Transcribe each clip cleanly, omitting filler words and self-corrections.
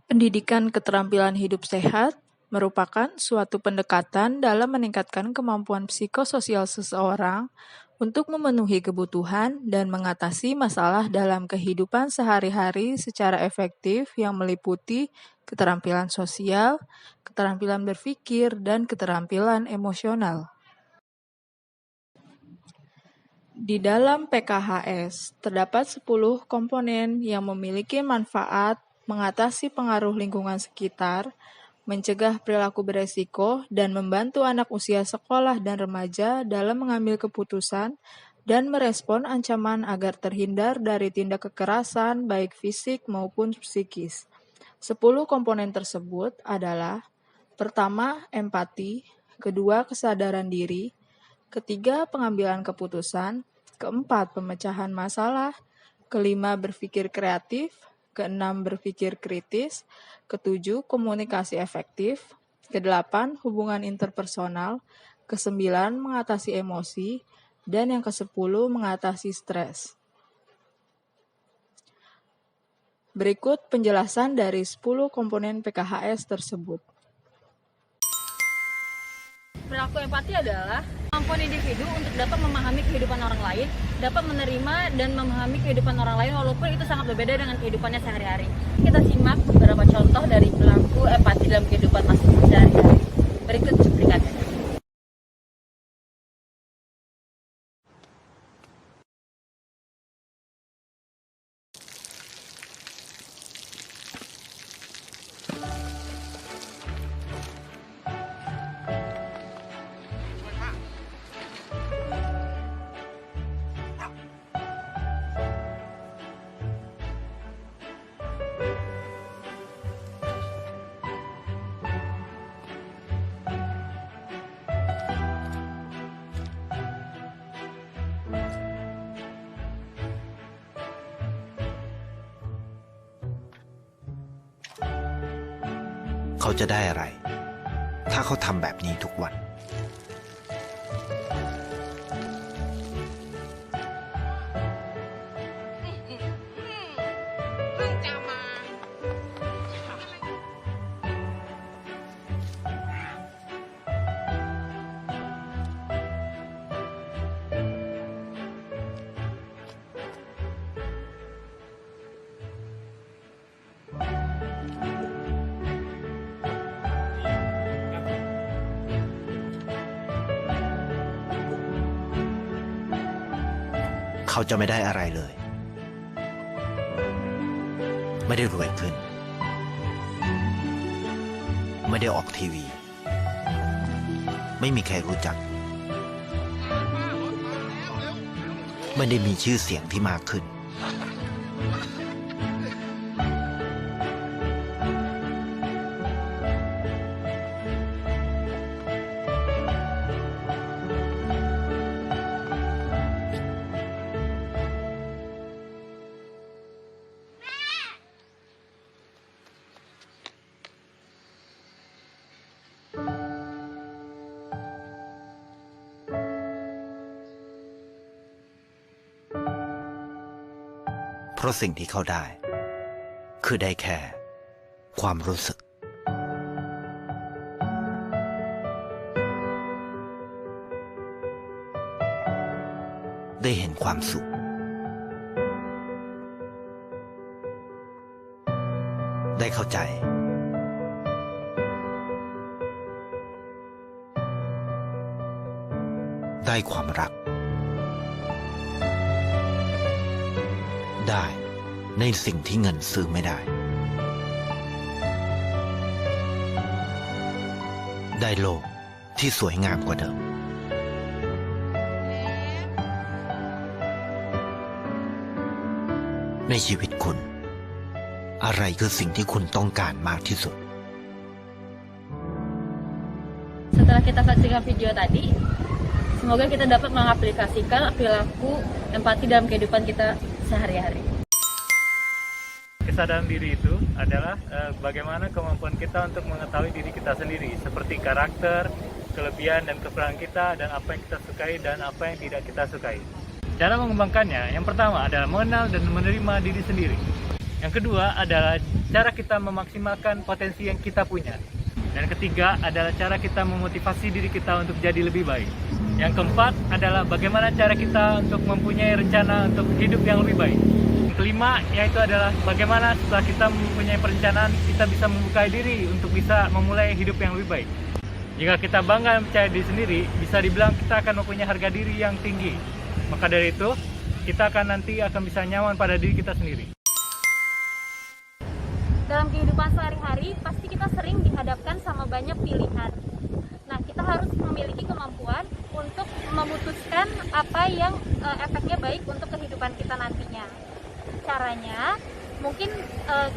Pendidikan keterampilan hidup sehat merupakan suatu pendekatan dalam meningkatkan kemampuan psikososial seseorang untuk memenuhi kebutuhan dan mengatasi masalah dalam kehidupan sehari-hari secara efektif yang meliputi keterampilan sosial, keterampilan berpikir, dan keterampilan emosional. Di dalam PKHS, terdapat 10 komponen yang memiliki manfaat mengatasi pengaruh lingkungan sekitar, mencegah perilaku beresiko, dan membantu anak usia sekolah dan remaja dalam mengambil keputusan dan merespon ancaman agar terhindar dari tindak kekerasan baik fisik maupun psikis. 10 komponen tersebut adalah: pertama, empati; kedua, kesadaran diri; ketiga, pengambilan keputusan; keempat, pemecahan masalah; kelima, berpikir kreatif; keenam, berpikir kritis; ketujuh, komunikasi efektif; kedelapan, hubungan interpersonal; kesembilan, mengatasi emosi; dan yang kesepuluh, mengatasi stres. Berikut penjelasan dari 10 komponen PKHS tersebut. Perilaku empati adalah kemampuan individu untuk dapat memahami kehidupan orang lain, dapat menerima dan memahami kehidupan orang lain walaupun itu sangat berbeda dengan kehidupannya sehari-hari. Kita simak beberapa contoh dari perilaku empati dalam kehidupan masing-masing sehari-hari. Berikut cuplikannya.เขาจะได้อะไร ถ้าเขาทำแบบนี้ทุกวันเขาจะไม่ได้อะไรเลย ไม่ได้รวยขึ้น ไม่ได้ออกทีวี ไม่มีใครรู้จัก ไม่ได้มีชื่อเสียงที่มากขึ้นเพราะสิ่งที่เขาได้คือได้แค่ความรู้สึกได้เห็นความสุขได้เข้าใจได้ความรักได้ในสิ่งที่เงินซื้อไม่ได้ได้โลกที่สวยงามกว่าเดิมในชีวิตคุณอะไรคือสิ่งที่คุณต้องการมากที่สุด Setelah kita saksikan video tadi, semoga kita dapat mengaplikasikan perilaku empati dalam kehidupan kita sehari-hari. Kesadaran diri itu adalah bagaimana kemampuan kita untuk mengetahui diri kita sendiri, seperti karakter, kelebihan dan kekurangan kita, dan apa yang kita sukai dan apa yang tidak kita sukai. Cara mengembangkannya, yang pertama adalah mengenal dan menerima diri sendiri. Yang kedua adalah cara kita memaksimalkan potensi yang kita punya. Dan ketiga adalah cara kita memotivasi diri kita untuk jadi lebih baik. Yang keempat adalah bagaimana cara kita untuk mempunyai rencana untuk hidup yang lebih baik. Yang kelima yaitu adalah bagaimana setelah kita mempunyai perencanaan, kita bisa membuka diri untuk bisa memulai hidup yang lebih baik. Jika kita bangga dan percaya diri sendiri, bisa dibilang kita akan mempunyai harga diri yang tinggi. Maka dari itu, kita nanti akan bisa nyaman pada diri kita sendiri. Dalam kehidupan sehari-hari, pasti kita sering dihadapkan sama banyak pilihan. Nah, kita harus memiliki kemampuan untuk memutuskan apa yang efeknya baik untuk kehidupan kita nantinya. Caranya, mungkin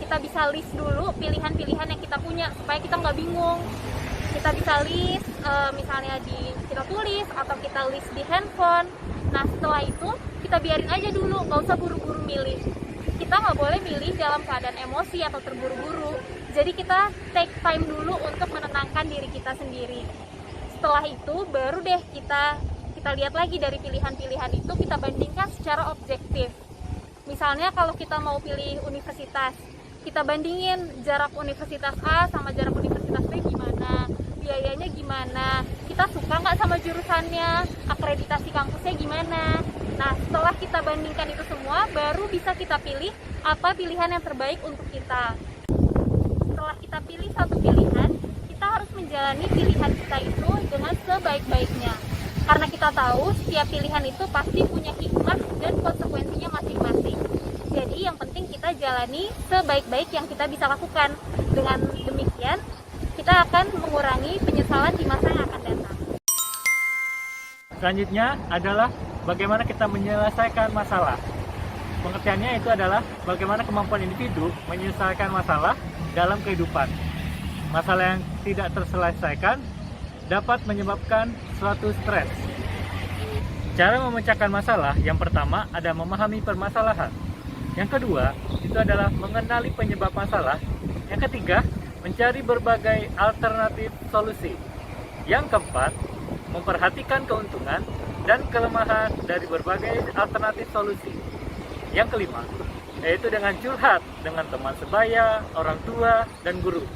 kita bisa list dulu pilihan-pilihan yang kita punya supaya kita nggak bingung. Kita bisa list, misalnya kita tulis atau kita list di handphone. Nah, setelah itu kita biarin aja dulu, nggak usah buru-buru milih. Kita nggak boleh milih dalam keadaan emosi atau terburu-buru. Jadi kita take time dulu untuk menenangkan diri kita sendiri. Setelah itu baru deh kita lihat lagi dari pilihan-pilihan itu, kita bandingkan secara objektif. Misalnya kalau kita mau pilih universitas, kita bandingin jarak universitas A sama jarak universitas B gimana, biayanya gimana, kita suka nggak sama jurusannya, akreditasi kampusnya gimana. Nah, setelah kita bandingkan itu semua, baru bisa kita pilih apa pilihan yang terbaik untuk kita. Setelah kita pilih satu pilihan, kita harus menjalani pilihan kita itu dengan sebaik-baiknya. Karena kita tahu setiap pilihan itu pasti punya hikmah dan konsekuensinya masing-masing. Jadi yang penting kita jalani sebaik-baik yang kita bisa lakukan. Dengan demikian, kita akan mengurangi penyesalan di masa yang akan datang. Selanjutnya adalah bagaimana kita menyelesaikan masalah. Pengertiannya itu adalah bagaimana kemampuan individu menyelesaikan masalah dalam kehidupan. Masalah yang tidak terselesaikan dapat menyebabkan suatu stres. Cara memecahkan masalah yang pertama ada memahami permasalahan. Yang kedua itu adalah mengenali penyebab masalah. Yang ketiga mencari berbagai alternatif solusi. Yang keempat memperhatikan keuntungan dan kelemahan dari berbagai alternatif solusi. Yang kelima, yaitu dengan curhat dengan teman sebaya, orang tua, dan guru.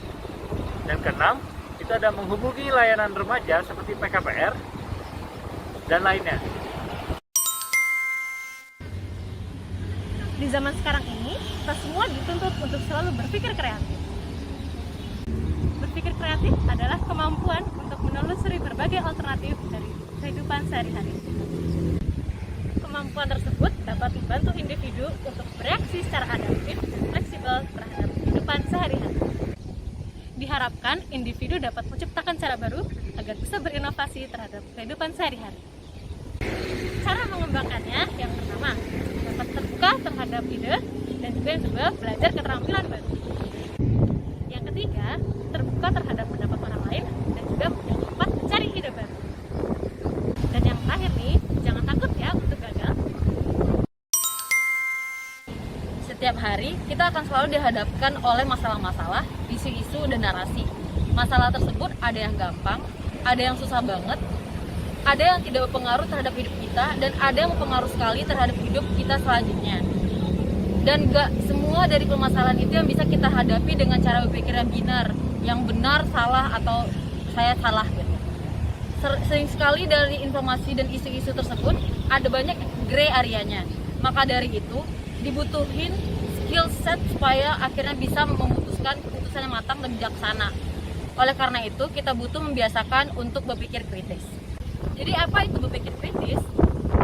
Dan keenam, itu ada menghubungi layanan remaja seperti PKPR dan lainnya. Di zaman sekarang ini, kita semua dituntut untuk selalu berpikir kreatif. Berpikir kreatif adalah kemampuan untuk menelusuri berbagai alternatif dari kehidupan sehari-hari. Kemampuan tersebut dapat membantu individu untuk bereaksi secara adaptif dan fleksibel terhadap kehidupan sehari-hari. Diharapkan individu dapat menciptakan cara baru agar bisa berinovasi terhadap kehidupan sehari-hari. Cara mengembangkannya yang pertama, dapat terbuka terhadap ide dan juga yang kedua, belajar keterampilan baru. Yang ketiga, terbuka terhadap pendapat orang lain dan juga jangan lupa mencari ide baru. Dan yang terakhir nih, jangan takut ya untuk gagal. Setiap hari kita akan selalu dihadapkan oleh masalah-masalah, isu-isu dan narasi. Masalah tersebut ada yang gampang, ada yang susah banget, ada yang tidak berpengaruh terhadap hidup kita, dan ada yang berpengaruh sekali terhadap hidup kita selanjutnya. Dan gak semua dari permasalahan itu yang bisa kita hadapi dengan cara berpikir yang binar, yang benar, salah, atau saya salah gitu. Sering sekali dari informasi dan isu-isu tersebut ada banyak gray areanya. Maka dari itu dibutuhin skill set supaya akhirnya bisa memutuskan keputusan yang matang dan bijaksana. Oleh karena itu kita butuh membiasakan untuk berpikir kritis. Jadi apa itu berpikir kritis?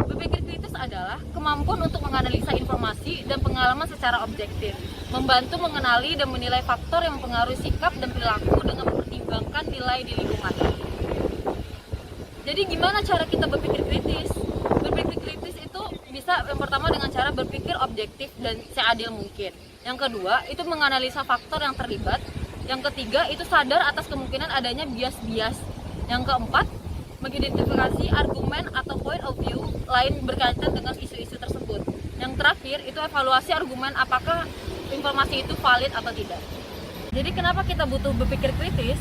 Berpikir kritis adalah kemampuan untuk menganalisa informasi dan pengalaman secara objektif, membantu mengenali dan menilai faktor yang mempengaruhi sikap dan perilaku dengan mempertimbangkan nilai di lingkungan. Jadi gimana cara kita berpikir kritis? Berpikir kritis itu bisa yang pertama dengan cara berpikir objektif dan seadil mungkin. Yang kedua, itu menganalisa faktor yang terlibat. Yang ketiga, itu sadar atas kemungkinan adanya bias-bias. Yang keempat, mengidentifikasi argumen atau point of view lain berkaitan dengan isu-isu tersebut. Yang terakhir, itu evaluasi argumen apakah informasi itu valid atau tidak. Jadi kenapa kita butuh berpikir kritis?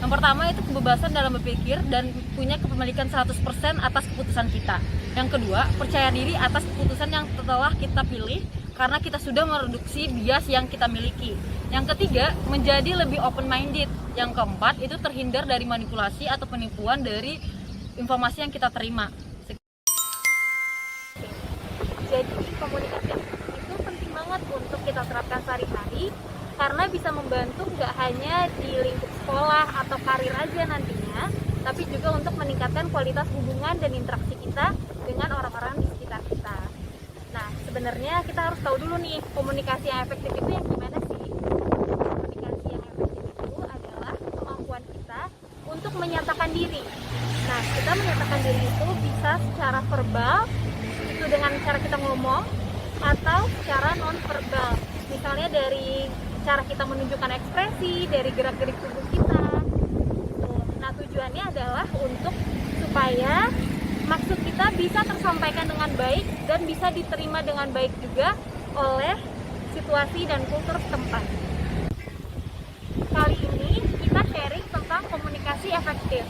Yang pertama itu kebebasan dalam berpikir dan punya kepemilikan 100% atas keputusan kita. Yang kedua, percaya diri atas keputusan yang telah kita pilih karena kita sudah mereduksi bias yang kita miliki. Yang ketiga, menjadi lebih open-minded. Yang keempat, itu terhindar dari manipulasi atau penipuan dari informasi yang kita terima. Jadi komunikasi itu penting banget untuk kita terapkan sehari-hari, karena bisa membantu nggak hanya di lingkup sekolah atau karir aja nantinya, tapi juga untuk meningkatkan kualitas hubungan dan interaksi kita dengan orang-orang di sekitar kita. Nah, sebenarnya kita harus tahu dulu nih, komunikasi yang efektif itu yang gimana sih? Komunikasi yang efektif itu adalah kemampuan kita untuk menyatakan diri. Nah, kita menyatakan diri itu bisa secara verbal, itu dengan cara kita ngomong, atau secara non-verbal. Misalnya dari cara kita menunjukkan ekspresi, dari gerak-gerik tubuh kita. Nah, tujuannya adalah untuk supaya maksud kita bisa tersampaikan dengan baik dan bisa diterima dengan baik juga oleh situasi dan kultur setempat. Kali ini kita sharing tentang komunikasi efektif.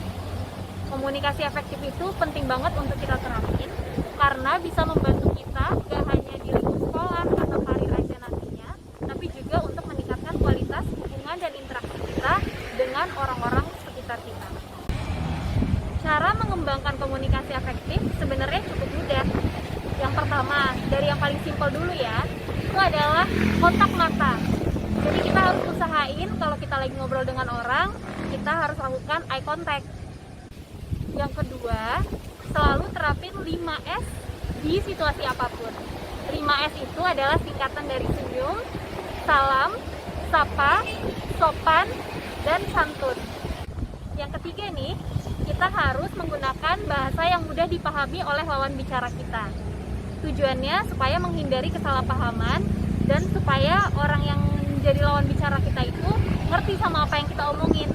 Komunikasi efektif itu penting banget untuk kita terapin karena bisa membantu kita gak hanya di lingkup sekolah atau karir aja nantinya, tapi juga untuk meningkatkan kualitas hubungan dan interaksi kita dengan orang-orang sekitar kita. Cara mengembangkan komunikasi efektif sebenarnya cukup mudah. Yang pertama, dari yang paling simpel dulu ya, itu adalah kontak mata. Jadi kita harus usahain kalau kita lagi ngobrol dengan orang, kita harus lakukan eye contact. Yang kedua, selalu terapin 5S di situasi apapun. 5S itu adalah singkatan dari senyum, salam, sapa, sopan, dan santun. Yang ketiga nih, kita harus menggunakan bahasa yang mudah dipahami oleh lawan bicara kita. Tujuannya supaya menghindari kesalahpahaman dan supaya orang yang menjadi lawan bicara kita itu ngerti sama apa yang kita omongin.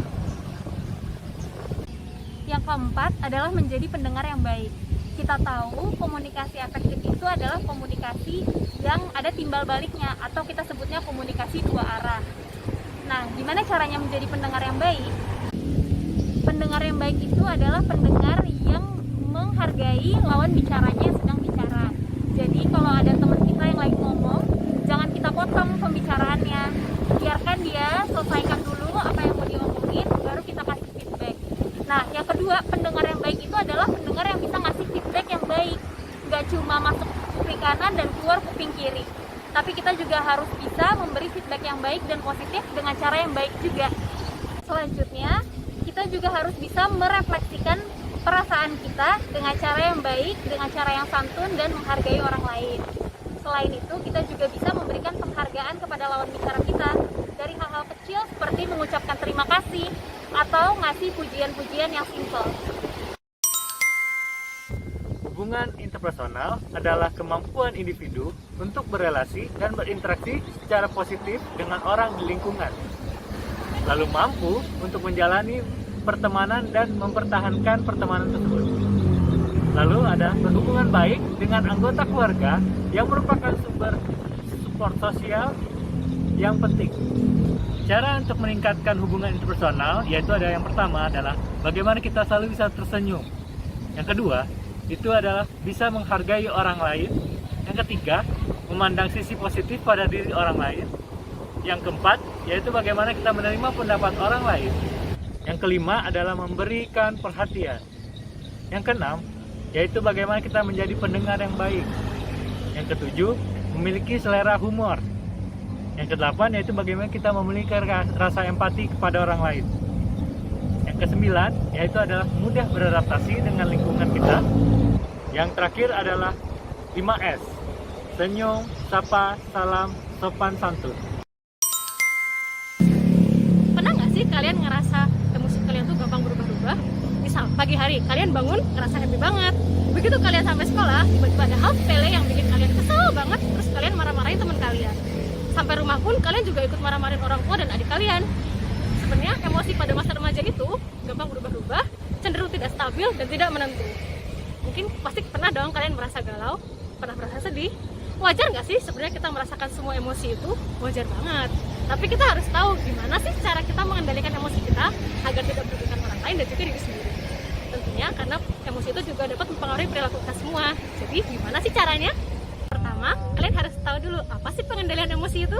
Yang keempat adalah menjadi pendengar yang baik. Kita tahu komunikasi efektif itu adalah komunikasi yang ada timbal baliknya atau kita sebutnya komunikasi dua arah. Nah, gimana caranya menjadi pendengar yang baik? Pendengar yang baik itu adalah pendengar yang menghargai lawan bicaranya yang sedang bicara. Jadi kalau ada teman kita yang lagi ngomong, jangan kita potong pembicaraannya. Biarkan dia selesaikan dulu apa yang mau diomongin, baru kita kasih feedback. Nah, yang kedua, pendengar yang baik itu adalah pendengar yang bisa ngasih feedback yang baik. Nggak cuma masuk kuping kanan dan keluar kuping kiri. Tapi kita juga harus bisa memberi feedback yang baik dan positif dengan cara yang baik juga. Selanjutnya, kita juga harus bisa merefleksikan perasaan kita dengan cara yang baik, dengan cara yang santun dan menghargai orang lain. Selain itu, kita juga bisa memberikan penghargaan kepada lawan bicara kita dari hal-hal kecil seperti mengucapkan terima kasih atau ngasih pujian-pujian yang simpel. Hubungan interpersonal adalah kemampuan individu untuk berelasi dan berinteraksi secara positif dengan orang di lingkungan, lalu mampu untuk menjalani pertemanan dan mempertahankan pertemanan tersebut. Lalu ada berhubungan baik dengan anggota keluarga yang merupakan sumber support sosial yang penting. Cara untuk meningkatkan hubungan interpersonal yaitu ada yang pertama adalah bagaimana kita selalu bisa tersenyum. Yang kedua, itu adalah bisa menghargai orang lain. Yang ketiga, memandang sisi positif pada diri orang lain. Yang keempat, yaitu bagaimana kita menerima pendapat orang lain. Yang kelima adalah memberikan perhatian. Yang keenam, yaitu bagaimana kita menjadi pendengar yang baik. Yang ketujuh, memiliki selera humor. Yang kedelapan, yaitu bagaimana kita memiliki rasa empati kepada orang lain. Yang kesembilan, yaitu adalah mudah beradaptasi dengan lingkungan kita. Yang terakhir adalah 5S, senyum, sapa, salam, sopan, santun. Pernah nggak sih kalian ngerasa emosi kalian tuh gampang berubah-ubah? Misal pagi hari kalian bangun ngerasa happy banget, begitu kalian sampai sekolah tiba-tiba ada hal sepele yang bikin kalian kesel banget, terus kalian marah-marahin teman kalian. Sampai rumah pun kalian juga ikut marah-marahin orang tua dan adik kalian. Sebenarnya emosi pada masa remaja itu gampang berubah-ubah, cenderung tidak stabil dan tidak menentu. Mungkin pasti pernah dong kalian merasa galau, pernah merasa sedih. Wajar nggak sih sebenarnya kita merasakan semua emosi itu? Wajar banget. Tapi kita harus tahu gimana sih cara kita mengendalikan emosi kita agar tidak merugikan orang lain dan juga diri sendiri. Tentunya karena emosi itu juga dapat mempengaruhi perilaku kita semua. Jadi gimana sih caranya? Pertama, kalian kalian harus tahu dulu apa sih pengendalian emosi itu.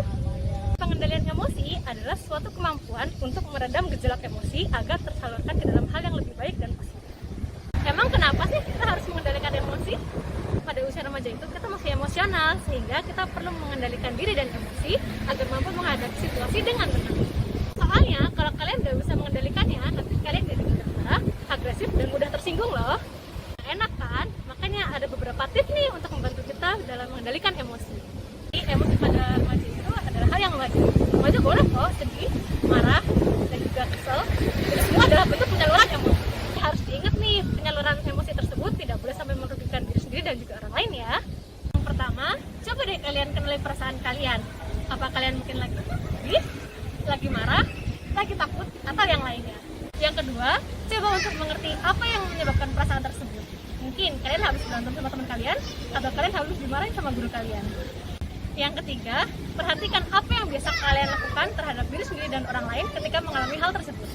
Pengendalian emosi adalah suatu kemampuan untuk meredam gejolak emosi agar tersalurkan ke dalam hal yang lebih baik dan positif. Emang kenapa sih kita harus mengendalikan emosi? Pada usia remaja itu kita masih emosional, sehingga kita perlu mengendalikan diri dan emosi agar mampu menghadapi situasi dengan benar. Soalnya kalau kalian udah bisa mengendalikannya, nanti kalian jadi mudah marah, agresif, dan mudah tersinggung loh. Enak kan? Makanya ada beberapa tips nih untuk membantu kita dalam mengendalikan emosi. Jadi, emosi pada remaja itu adalah hal yang wajar. Remaja boleh kok sedih, marah, dan juga kesel. Itu semua adalah bentuk penyaluran emosi. Harus diingat nih, penyaluran emosi tersebut tidak boleh sampai merugikan diri sendiri dan juga orang lain ya. Yang pertama, coba deh kalian kenali perasaan kalian. Apa kalian mungkin lagi sedih, lagi marah, lagi takut, atau yang lainnya. Yang kedua, coba untuk mengerti apa yang menyebabkan perasaan tersebut. Mungkin kalian habis berantem sama teman kalian, atau kalian habis dimarahin sama guru kalian. Yang ketiga, perhatikan apa yang biasa kalian lakukan terhadap diri sendiri dan orang lain ketika mengalami hal tersebut.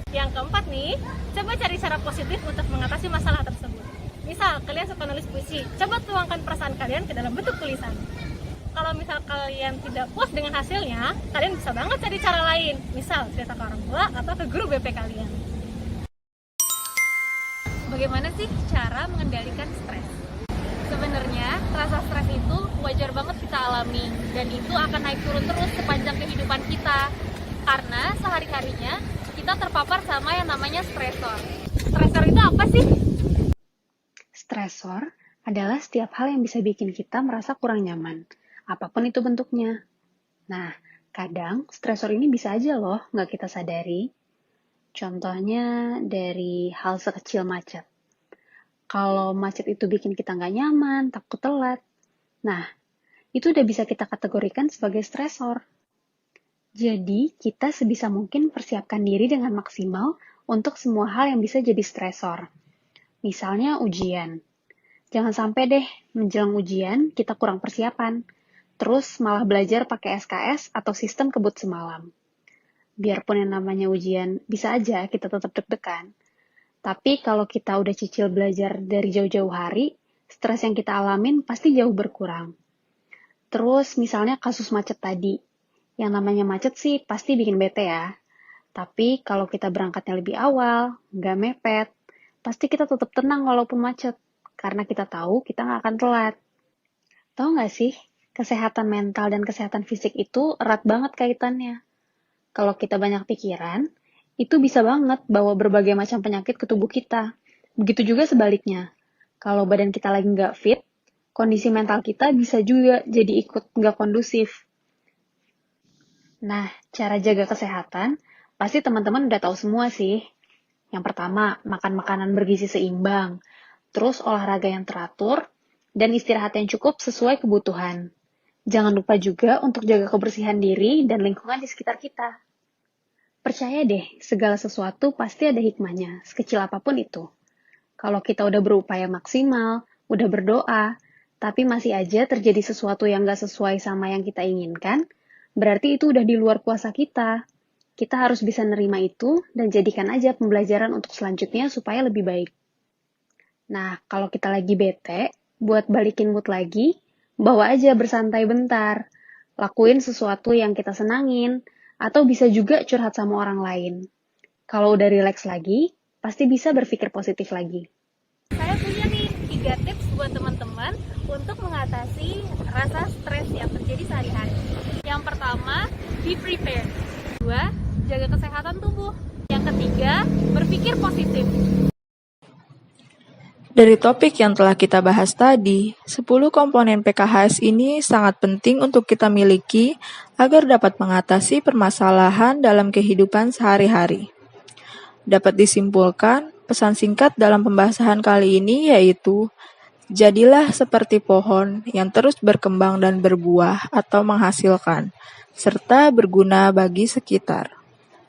Yang keempat nih, coba cari cara positif untuk mengatasi masalah tersebut. Misal, kalian suka nulis puisi, coba tuangkan perasaan kalian ke dalam bentuk tulisan. Kalau misal kalian tidak puas dengan hasilnya, kalian bisa banget cari cara lain. Misal, cerita ke orang tua atau ke guru BP kalian. Bagaimana sih cara mengendalikan stres? Sebenarnya, rasa stres itu wajar banget kita alami, dan itu akan naik turun terus sepanjang kehidupan kita. Karena sehari-harinya kita terpapar sama yang namanya stresor. Stresor itu apa sih? Stresor adalah setiap hal yang bisa bikin kita merasa kurang nyaman, apapun itu bentuknya. Nah, kadang stresor ini bisa aja loh nggak kita sadari. Contohnya dari hal sekecil macet. Kalau macet itu bikin kita nggak nyaman, takut telat. Nah, itu udah bisa kita kategorikan sebagai stresor. Jadi, kita sebisa mungkin persiapkan diri dengan maksimal untuk semua hal yang bisa jadi stresor. Misalnya ujian. Jangan sampai deh menjelang ujian kita kurang persiapan, terus malah belajar pakai SKS atau sistem kebut semalam. Biarpun yang namanya ujian, bisa aja kita tetap deg-degan. Tapi kalau kita udah cicil belajar dari jauh-jauh hari, stres yang kita alamin pasti jauh berkurang. Terus misalnya kasus macet tadi. Yang namanya macet sih pasti bikin bete ya. Tapi kalau kita berangkatnya lebih awal, nggak mepet, pasti kita tetap tenang walaupun macet. Karena kita tahu kita nggak akan telat. Tahu nggak sih, kesehatan mental dan kesehatan fisik itu erat banget kaitannya. Kalau kita banyak pikiran, itu bisa banget bawa berbagai macam penyakit ke tubuh kita. Begitu juga sebaliknya. Kalau badan kita lagi nggak fit, kondisi mental kita bisa juga jadi ikut nggak kondusif. Nah, cara jaga kesehatan, pasti teman-teman udah tahu semua sih. Yang pertama, makan makanan bergizi seimbang, terus olahraga yang teratur, dan istirahat yang cukup sesuai kebutuhan. Jangan lupa juga untuk jaga kebersihan diri dan lingkungan di sekitar kita. Percaya deh, segala sesuatu pasti ada hikmahnya, sekecil apapun itu. Kalau kita udah berupaya maksimal, udah berdoa, tapi masih aja terjadi sesuatu yang gak sesuai sama yang kita inginkan, berarti itu udah di luar kuasa kita. Kita harus bisa nerima itu dan jadikan aja pembelajaran untuk selanjutnya supaya lebih baik. Nah, kalau kita lagi bete, buat balikin mood lagi, bawa aja bersantai bentar. Lakuin sesuatu yang kita senangin, atau bisa juga curhat sama orang lain. Kalau udah rileks lagi, pasti bisa berpikir positif lagi. Saya punya nih 3 tips buat teman-teman untuk mengatasi rasa stres yang terjadi sehari-hari. Yang pertama, be prepared. 2, jaga kesehatan tubuh. Yang ketiga, berpikir positif. Dari topik yang telah kita bahas tadi, 10 komponen PKHS ini sangat penting untuk kita miliki agar dapat mengatasi permasalahan dalam kehidupan sehari-hari. Dapat disimpulkan, pesan singkat dalam pembahasan kali ini yaitu, jadilah seperti pohon yang terus berkembang dan berbuah atau menghasilkan, serta berguna bagi sekitar.